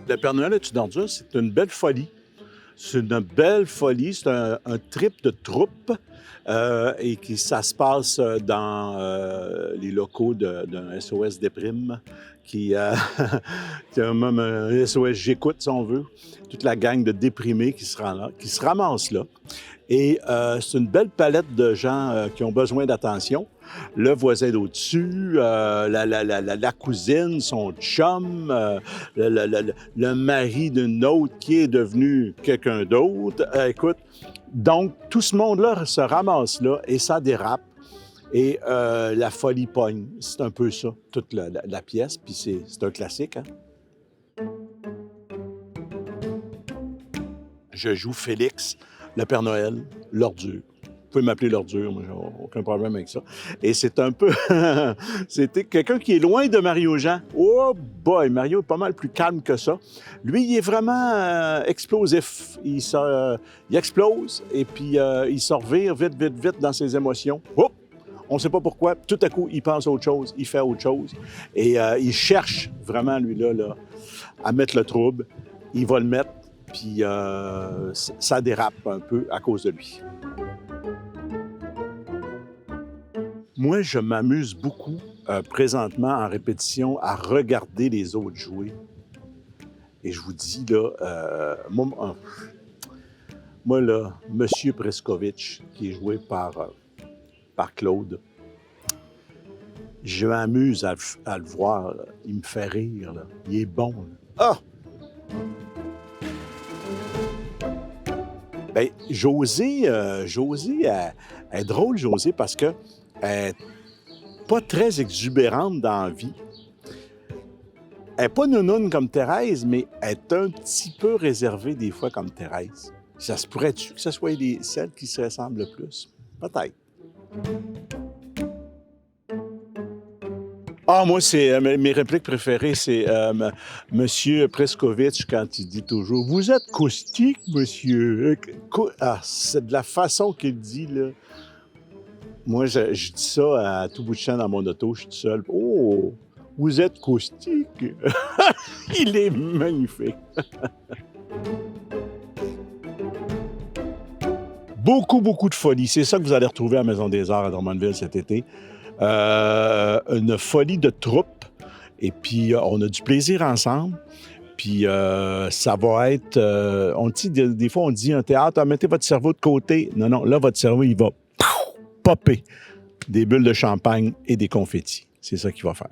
Le Père Noël est une ordure, c'est une belle folie. C'est une belle folie, c'est un trip de troupe et ça se passe dans les locaux d'un SOS Déprime qui, qui a même un SOS J'écoute, si on veut. Toute la gang de déprimés qui se rend là, qui se ramassent là. Et c'est une belle palette de gens qui ont besoin d'attention. Le voisin d'au-dessus, la cousine, son chum, le mari d'une autre qui est devenu quelqu'un d'autre. Écoute, donc tout ce monde-là se ramasse là et ça dérape. Et la folie pogne. C'est un peu ça, toute la pièce. Puis c'est un classique, hein? Je joue Félix, le Père Noël, l'ordure. Vous pouvez m'appeler l'ordure, moi, j'ai aucun problème avec ça. Et c'est un peu... C'était quelqu'un qui est loin de Mario Jean. Oh boy, Mario est pas mal plus calme que ça. Lui, il est vraiment explosif. Il explose et puis il se revire vite, vite, vite dans ses émotions. Oh! On ne sait pas pourquoi. Tout à coup, il pense à autre chose, il fait autre chose. Et il cherche vraiment, lui-là, à mettre le trouble. Il va le mettre, puis ça dérape un peu à cause de lui. Moi, je m'amuse beaucoup présentement en répétition à regarder les autres jouer. Et je vous dis, là, moi là, Monsieur Preskovitch, qui est joué par Claude, je m'amuse à le voir. Là. Il me fait rire. Là. Il est bon. Là. Ah! Bien, Josée, elle est drôle, Josée, parce que elle n'est pas très exubérante dans la vie. Elle n'est pas nounoune comme Thérèse, mais elle est un petit peu réservée des fois comme Thérèse. Ça se pourrait-tu que ce soit celle qui se ressemble le plus? Peut-être. Ah, moi, c'est mes répliques préférées, c'est Monsieur Preskovitch quand il dit toujours « Vous êtes caustique, monsieur. » Ah, c'est de la façon qu'il dit, là. Moi, je dis ça à tout bout de champ dans mon auto, je suis tout seul. « Oh, vous êtes caustique. » Il est magnifique. Beaucoup, beaucoup de folie. C'est ça que vous allez retrouver à la Maison des Arts à Drummondville cet été. Une folie de troupe. Et puis, on a du plaisir ensemble. Puis, ça va être... on dit, des fois, on dit un théâtre, mettez votre cerveau de côté. Non, non, là, votre cerveau, il va popper des bulles de champagne et des confettis. C'est ça qu'il va faire.